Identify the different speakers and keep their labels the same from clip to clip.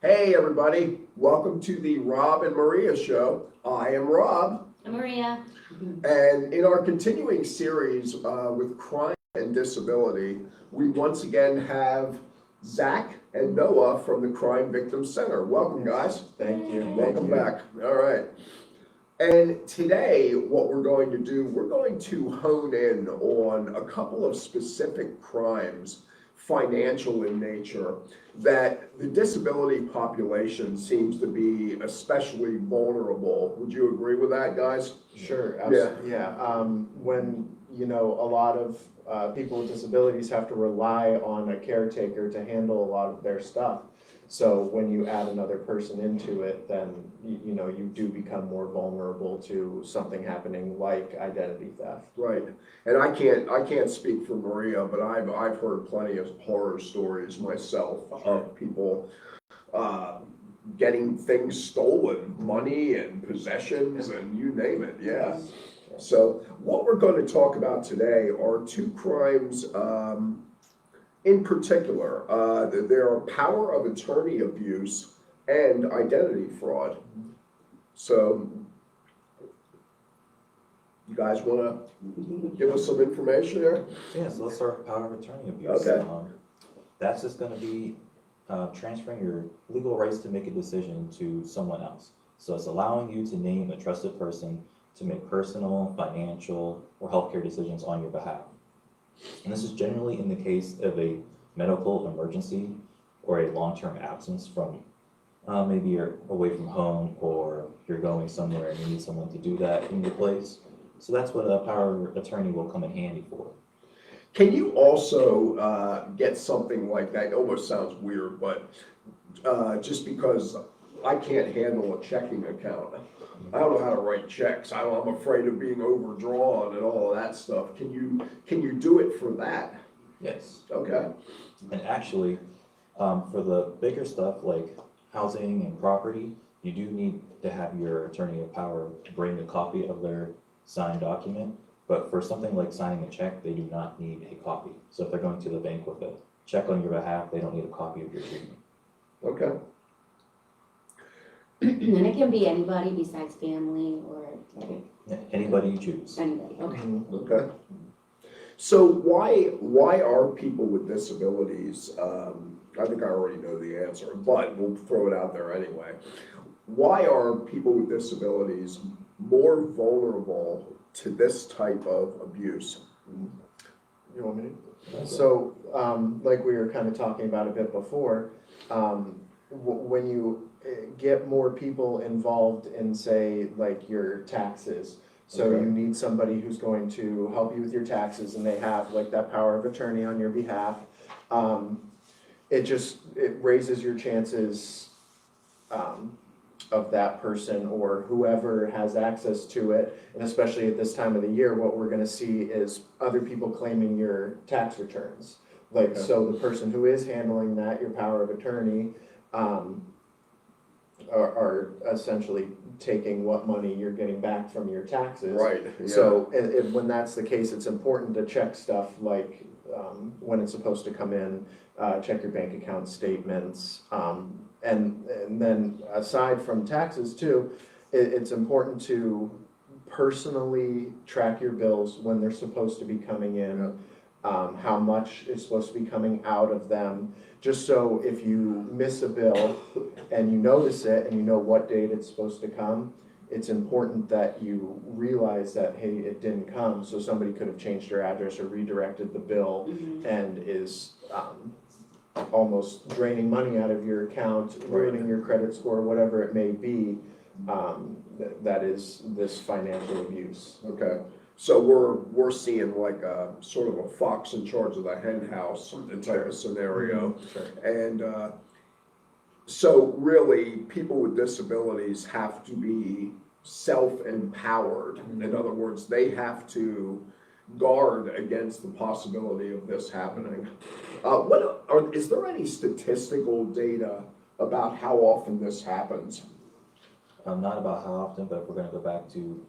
Speaker 1: Hey everybody, welcome to the Rob and Mariya show. I am Rob,
Speaker 2: I'm Maria.
Speaker 1: and in our continuing series with crime and disability, we once again have Zach and Noah from the Crime Victim Center. Welcome, guys.
Speaker 3: Thank you.
Speaker 1: Welcome back. All right. And today, what we're going to do, we're going to hone in on a couple of specific crimes, financial in nature, that the disability population seems to be especially vulnerable. Would you agree with that, guys?
Speaker 3: Sure, absolutely. Yeah. When, a lot of people with disabilities have to rely on a caretaker to handle a lot of their stuff. So when you add another person into it, then, you do become more vulnerable to something happening like identity theft.
Speaker 1: Right. And I can't speak for Mariya, but I've heard plenty of horror stories myself of people getting things stolen, money and possessions and you name it. Yeah. So what we're going to talk about today are two crimes in particular. There are power of attorney abuse and identity fraud. So you guys want to give us some information there?
Speaker 4: Yeah, so let's start with power of attorney abuse.
Speaker 1: Okay.
Speaker 4: That's just going to be transferring your legal rights to make a decision to someone else. So it's allowing you to name a trusted person to make personal, financial, or healthcare decisions on your behalf. And this is generally in the case of a medical emergency or a long-term absence from maybe you're away from home or you're going somewhere and you need someone to do that in your place. So that's what a power of attorney will come in handy for.
Speaker 1: Can you also get something like that? It almost sounds weird, but just because I can't handle a checking account. I don't know how to write checks. I'm afraid of being overdrawn and all of that stuff. Can you do it for that?
Speaker 4: Yes.
Speaker 1: Okay.
Speaker 4: And actually, for the bigger stuff like housing and property, you do need to have your attorney of power bring a copy of their signed document. But for something like signing a check, they do not need a copy. So if they're going to the bank with a check on your behalf, they don't need a copy of your agreement.
Speaker 1: Okay.
Speaker 2: And it can be anybody besides family or
Speaker 4: Anybody you choose.
Speaker 2: anybody. Okay.
Speaker 1: Okay. So why are people with disabilities, I think I already know the answer, but we'll throw it out there anyway. Why are people with disabilities more vulnerable to this type of abuse?
Speaker 3: You want me to? So, like we were kind of talking about a bit before, when you get more people involved in, say, like your taxes, so
Speaker 1: Okay.
Speaker 3: you need somebody who's going to help you with your taxes and they have like that power of attorney on your behalf, it raises your chances of that person or whoever has access to it. And especially at this time of the year, what we're going to see is other people claiming your tax returns. Like,
Speaker 1: Okay.
Speaker 3: so the person who is handling that, your power of attorney, are essentially taking what money you're getting back from your taxes.
Speaker 1: Right. Yeah.
Speaker 3: So when that's the case, it's important to check stuff like when it's supposed to come in, check your bank account statements, and then aside from taxes too, it's important to personally track your bills when they're supposed to be coming in, how much is supposed to be coming out of them, just so if you miss a bill and you notice it and you know what date it's supposed to come, it's important that you realize that, hey, it didn't come, so somebody could have changed their address or redirected the bill and is almost draining money out of your account, ruining your credit score, whatever it may be. That is this financial abuse.
Speaker 1: Okay. So we're seeing like a sort of a fox in charge of the hen house type of scenario.
Speaker 3: Sure.
Speaker 1: And so really people with disabilities have to be self-empowered. In other words, they have to guard against the possibility of this happening. Is there any statistical data about how often this happens?
Speaker 4: Not about how often, but if we're going to go back to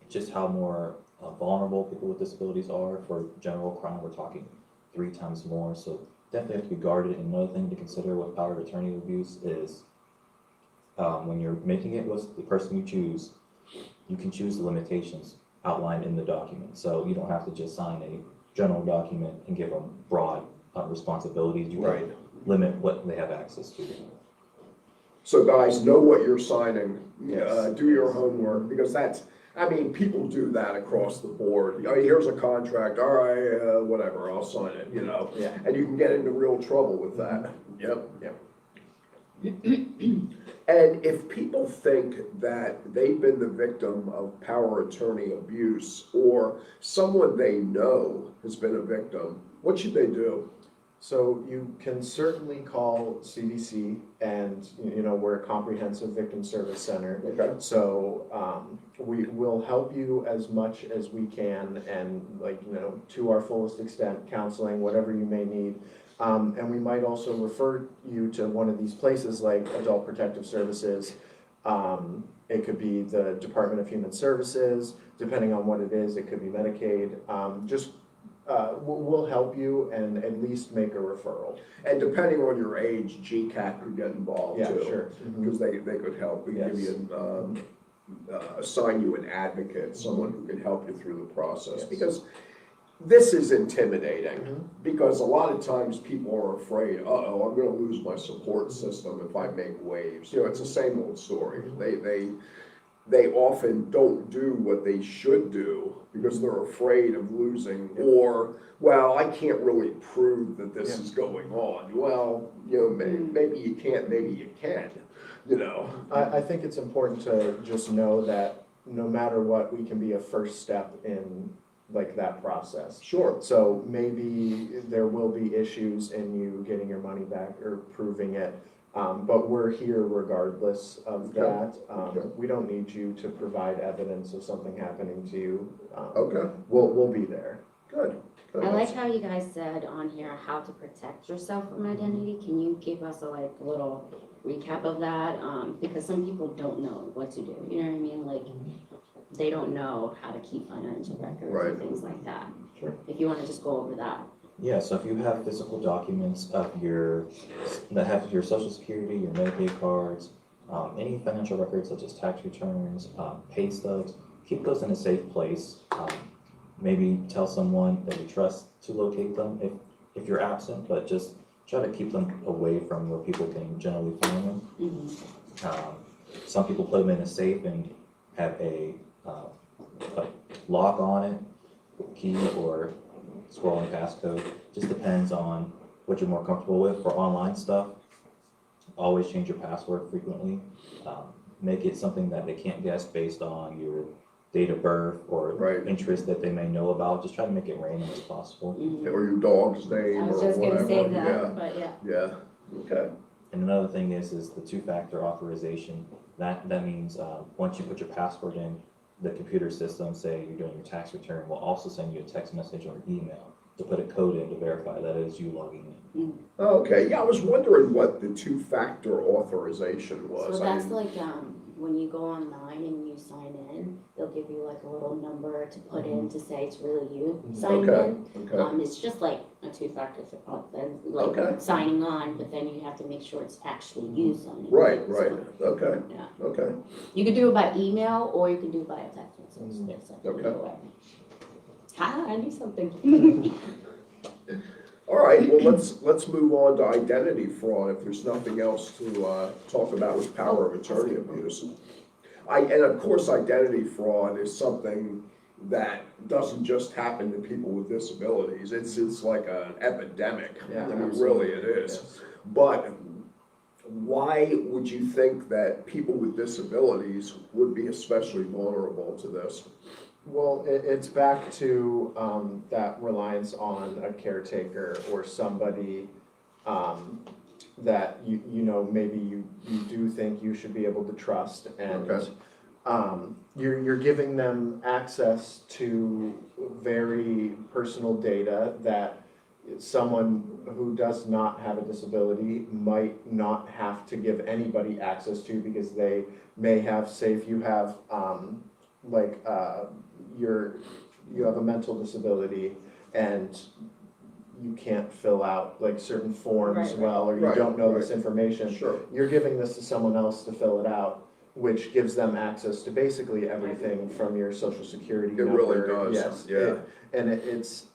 Speaker 4: just how more vulnerable people with disabilities are for general crime, we're talking 3 times more. So definitely have to be guarded. And another thing to consider with power of attorney abuse is when you're making it with the person you choose, you can choose the limitations outlined in the document. So you don't have to just sign a general document and give them broad responsibilities. You
Speaker 1: Right.
Speaker 4: can limit what they have access to.
Speaker 1: So guys, know what you're signing,
Speaker 3: Yes.
Speaker 1: do your homework, because that's, I mean, people do that across the board. Here's a contract, all right, whatever, I'll sign it, you know?
Speaker 3: Yeah.
Speaker 1: And you can get into real trouble with that. Yep.
Speaker 3: Yep.
Speaker 1: And if people think that they've been the victim of power attorney abuse, or someone they know has been a victim, what should they do?
Speaker 3: So you can certainly call CDC, and, you know, we're a comprehensive victim service center.
Speaker 1: Okay.
Speaker 3: So we will help you as much as we can, and, like, you know, to our fullest extent, counseling, whatever you may need. And we might also refer you to one of these places like Adult Protective Services. It could be the Department of Human Services, depending on what it is, it could be Medicaid. We'll help you and at least make a referral.
Speaker 1: And depending on your age, GCAT could get involved
Speaker 3: Yeah,
Speaker 1: too.
Speaker 3: sure.
Speaker 1: Because they could help, we give
Speaker 3: Yes.
Speaker 1: you, assign you an advocate, someone who can help you through the process.
Speaker 3: Yes.
Speaker 1: Because this is intimidating,
Speaker 3: Mhm.
Speaker 1: because a lot of times people are afraid, uh-oh, I'm gonna lose my support system if I make waves. You know, it's the same old story. They often don't do what they should do because they're afraid of losing, or, well, I can't really prove that this is going on. Well, you know, maybe you can't, maybe you can, you know?
Speaker 3: I think it's important to just know that no matter what, we can be a first step in like that process.
Speaker 1: Sure.
Speaker 3: So maybe there will be issues in you getting your money back or proving it, but we're here regardless of
Speaker 1: Okay.
Speaker 3: that.
Speaker 1: Okay.
Speaker 3: We don't need you to provide evidence of something happening to you.
Speaker 1: Okay,
Speaker 3: We'll be there.
Speaker 1: good. Good.
Speaker 2: I like how you guys said on here how to protect yourself from identity. Can you give us a little recap of that? Because some people don't know what to do. You know what I mean? Like, they don't know how to keep financial records
Speaker 1: Right.
Speaker 2: and things like that.
Speaker 4: Sure.
Speaker 2: If you want to just go over that.
Speaker 4: Yeah, so if you have physical documents of that have your social security, your Medicaid cards, any financial records such as tax returns, pay stubs, keep those in a safe place. Maybe tell someone that you trust to locate them if you're absent, but just try to keep them away from where people can generally find them.
Speaker 2: Mm-hmm.
Speaker 4: Some people put them in a safe and have a lock on it, key, or scrolling passcode. Just depends on what you're more comfortable with. For online stuff, always change your password frequently. Make it something that they can't guess based on your date of birth or
Speaker 1: Right.
Speaker 4: interest that they may know about. Just try to make it random as possible.
Speaker 2: Mm-hmm.
Speaker 1: Or your dog's
Speaker 2: I
Speaker 1: name or
Speaker 2: was just
Speaker 1: whatever.
Speaker 2: gonna say
Speaker 1: Yeah,
Speaker 2: that, but yeah.
Speaker 1: yeah, okay.
Speaker 4: And another thing is the two-factor authorization. That means once you put your password in, the computer system, say you're doing your tax return, will also send you a text message or an email to put a code in to verify that it is you logging in.
Speaker 1: Okay, yeah, I was wondering what the two-factor authorization was.
Speaker 2: So
Speaker 1: I
Speaker 2: that's
Speaker 1: didn't-
Speaker 2: like, when you go online and you sign in, they'll give you like a little number to put in to say it's really you signed
Speaker 1: Okay,
Speaker 2: in.
Speaker 1: okay,
Speaker 2: It's just like a two-factor,
Speaker 1: Okay.
Speaker 2: like signing on, but then you have to make sure it's actually you signing. in.
Speaker 1: right,
Speaker 2: So,
Speaker 1: right, okay,
Speaker 2: Yeah,
Speaker 1: okay.
Speaker 2: you can do it by email or you can do it by a text message.
Speaker 3: Mhm.
Speaker 2: It's like
Speaker 1: Okay.
Speaker 2: either way. Ha, I knew something.
Speaker 1: All right, well, let's move on to identity fraud, if there's nothing else to talk about with power of attorney abuse. And of course, identity fraud is something that doesn't just happen to people with disabilities. It's like an epidemic.
Speaker 3: Yeah,
Speaker 1: I mean,
Speaker 3: absolutely.
Speaker 1: really it is.
Speaker 3: Yes.
Speaker 1: But why would you think that people with disabilities would be especially vulnerable to this?
Speaker 3: Well, it's back to that reliance on a caretaker or somebody that you know, maybe you do think you should be able to trust, and
Speaker 1: Okay.
Speaker 3: you're giving them access to very personal data that someone who does not have a disability might not have to give anybody access to, because they may have, say if you have you have a mental disability and you can't fill out like certain forms
Speaker 2: Right, right.
Speaker 3: well, or you
Speaker 1: Right,
Speaker 3: don't know
Speaker 1: right.
Speaker 3: this information.
Speaker 1: Sure.
Speaker 3: You're giving this to someone else to fill it out, which gives them access to basically everything from your social security
Speaker 1: It
Speaker 3: number.
Speaker 1: really does,
Speaker 3: Yes,
Speaker 1: yeah.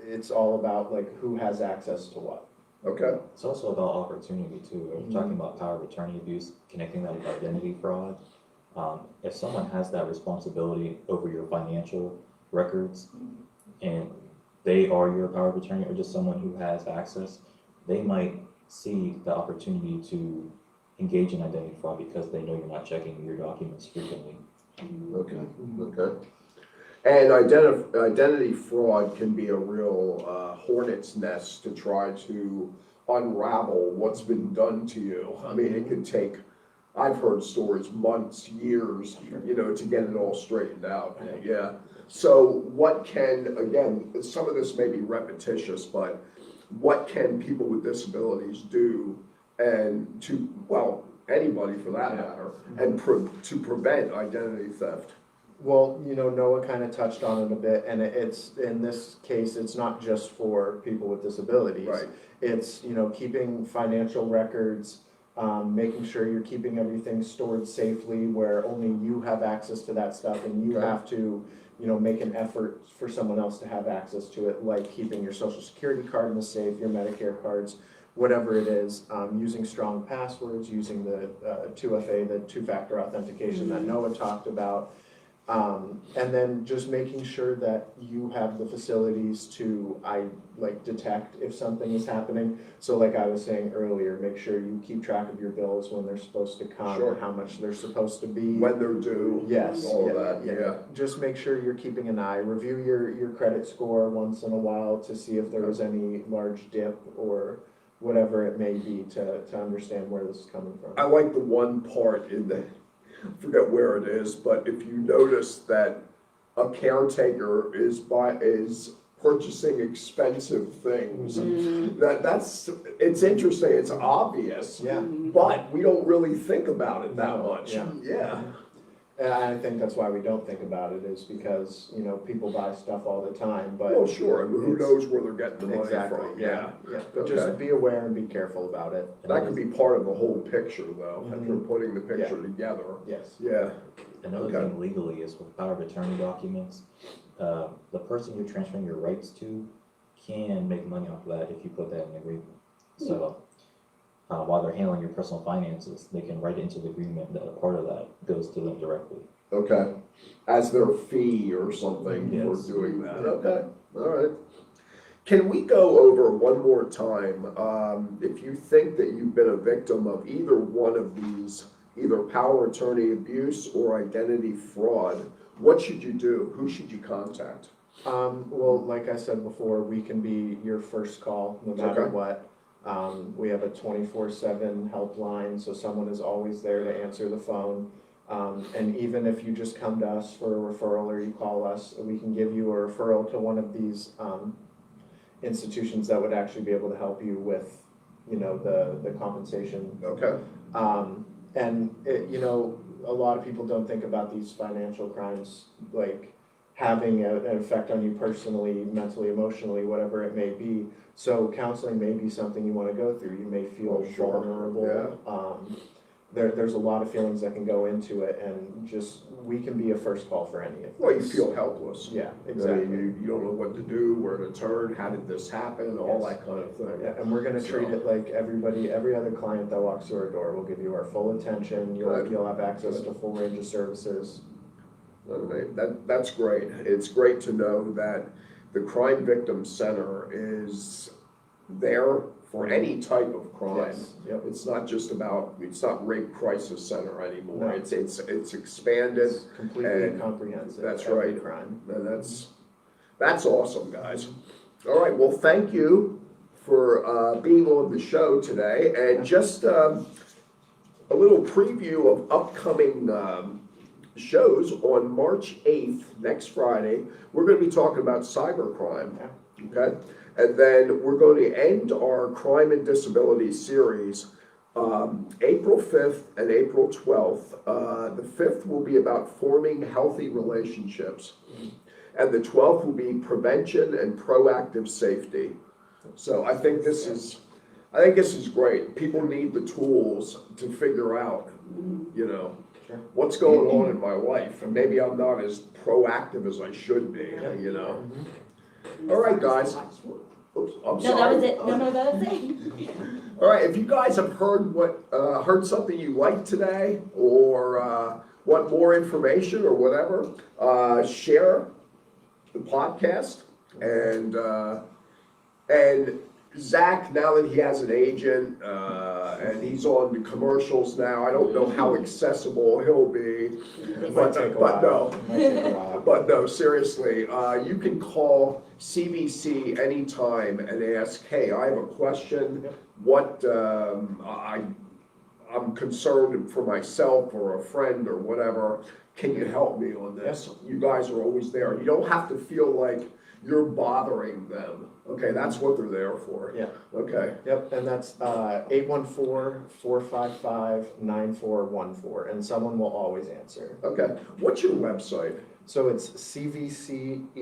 Speaker 3: it's all about like who has access to what.
Speaker 1: Okay,
Speaker 4: It's also about opportunity too. We're talking about power of attorney abuse, connecting that with identity fraud. If someone has that responsibility over your financial records and they are your power of attorney or just someone who has access, they might see the opportunity to engage in identity fraud because they know you're not checking your documents frequently.
Speaker 1: okay, okay. And identity fraud can be a real hornet's nest to try to unravel what's been done to you. I mean, it could take, I've heard stories, months, years, to get it all straightened out. Yeah. So what can, again, some of this may be repetitious, but what can people with disabilities do and well, anybody for that matter, and to prevent identity theft?
Speaker 3: Well, Noah kind of touched on it a bit, and it's, in this case, it's not just for people with disabilities.
Speaker 1: Right.
Speaker 3: It's, keeping financial records, making sure you're keeping everything stored safely where only you have access to that stuff, and you
Speaker 1: Okay.
Speaker 3: have to, make an effort for someone else to have access to it, like keeping your social security card in the safe, your Medicare cards, whatever it is, using strong passwords, using the 2FA, the two-factor authentication that Noah talked about. And then just making sure that you have the facilities to, detect if something is happening. So like I was saying earlier, make sure you keep track of your bills when they're supposed to come,
Speaker 1: Sure.
Speaker 3: how much they're supposed to be.
Speaker 1: When they're due.
Speaker 3: Yes.
Speaker 1: All of that, yeah.
Speaker 3: Just make sure you're keeping an eye, review your credit score once in a while to see if there was any large dip or whatever it may be to understand where this is coming from.
Speaker 1: I like the one part in the, I forget where it is, but if you notice that a caretaker is purchasing expensive things, it's interesting, it's obvious,
Speaker 3: Yeah.
Speaker 1: but we don't really think about it that much.
Speaker 3: Yeah.
Speaker 1: Yeah.
Speaker 3: And I think that's why we don't think about it, is because, people buy stuff all the time, but.
Speaker 1: Well, sure, and who
Speaker 3: it's-
Speaker 1: knows where they're getting the money
Speaker 3: Exactly,
Speaker 1: from,
Speaker 3: yeah. But
Speaker 1: Okay.
Speaker 3: just be aware and be careful about it.
Speaker 1: That could be part of the whole picture though, if you're
Speaker 3: Mhm.
Speaker 1: putting the picture
Speaker 3: Yeah.
Speaker 1: together.
Speaker 3: Yes.
Speaker 1: Yeah,
Speaker 4: Another
Speaker 1: Okay.
Speaker 4: thing legally is with power of attorney documents, the person you're transferring your rights to can make money off of that if you put that in the agreement. So while they're handling your personal finances, they can write into the agreement that a part of that goes to them directly.
Speaker 1: okay. As their fee or something for
Speaker 4: Yes.
Speaker 1: doing that. Okay, all right. Can we go over one more time, if you think that you've been a victim of either one of these, either power attorney abuse or identity fraud, what should you do? Who should you contact?
Speaker 3: Well, like I said before, we can be your first call, no matter
Speaker 1: Okay.
Speaker 3: what. We have a 24/7 helpline, so someone is always there to answer the phone. And even if you just come to us for a referral or you call us, we can give you a referral to one of these, institutions that would actually be able to help you with, the compensation.
Speaker 1: Okay,
Speaker 3: And a lot of people don't think about these financial crimes, like having an effect on you personally, mentally, emotionally, whatever it may be. So counseling may be something you want to go through. You may feel
Speaker 1: Oh, sure.
Speaker 3: vulnerable. There's a lot of feelings that can go into it, and just, we can be a first call for any of this.
Speaker 1: well, you feel helpless.
Speaker 3: Yeah,
Speaker 1: I
Speaker 3: exactly.
Speaker 1: mean, you don't know what to do, where to turn, how did this happen, all
Speaker 3: Yes.
Speaker 1: that kind of thing.
Speaker 3: Yeah, and we're gonna treat it like every other client that walks through our door. We'll give you our full attention.
Speaker 1: Good.
Speaker 3: You'll have access to a full range of services.
Speaker 1: That's great. It's great to know that the Crime Victim Center is there for any type of crime.
Speaker 3: Yes, yep.
Speaker 1: It's not rape crisis center anymore.
Speaker 3: No.
Speaker 1: It's expanded.
Speaker 3: It's completely
Speaker 1: and
Speaker 3: comprehensive.
Speaker 1: that's
Speaker 3: every
Speaker 1: right.
Speaker 3: crime.
Speaker 1: And that's awesome, guys. All right, well, thank you for being on the show today. And just a little preview of upcoming shows. On March 8th, next Friday, we're going to be talking about cybercrime, okay? And then we're going to end our Crime and Disability series April 5th and April 12th. The 5th will be about forming healthy relationships. And the 12th will be prevention and proactive safety. So I think this is great. People need the tools to figure out, you know,
Speaker 3: Sure.
Speaker 1: what's going on in my life, and maybe I'm not as proactive as I should be, you know? All right, guys. Oops, I'm
Speaker 2: No,
Speaker 1: sorry.
Speaker 2: that was it. No, that was it.
Speaker 1: All right, if you guys have heard heard something you liked today, or want more information or whatever, share the podcast, and Zach, now that he has an agent, and he's on the commercials now, I don't know how accessible he'll be, but
Speaker 3: Take a
Speaker 1: but no.
Speaker 3: while. Might take a while.
Speaker 1: But no, seriously, you can call CVC anytime and ask, hey, I have a question.
Speaker 3: Yep.
Speaker 1: What, I'm concerned for myself or a friend or whatever. Can you help me on this? You guys are always there. You don't have to feel like you're bothering them. Okay, that's what they're there for.
Speaker 3: Yeah.
Speaker 1: Okay,
Speaker 3: Yep, and that's 814-455-9414, and someone will always answer.
Speaker 1: okay. What's your website?
Speaker 3: So it's cvcerie.org.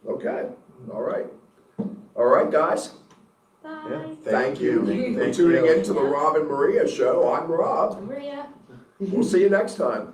Speaker 1: Okay, all right. All right, guys.
Speaker 2: Bye.
Speaker 3: Yeah.
Speaker 1: Thank you for
Speaker 3: Thank
Speaker 1: tuning
Speaker 3: you.
Speaker 1: in to the Rob and Maria Show. I'm Rob.
Speaker 2: Maria.
Speaker 1: We'll see you next time.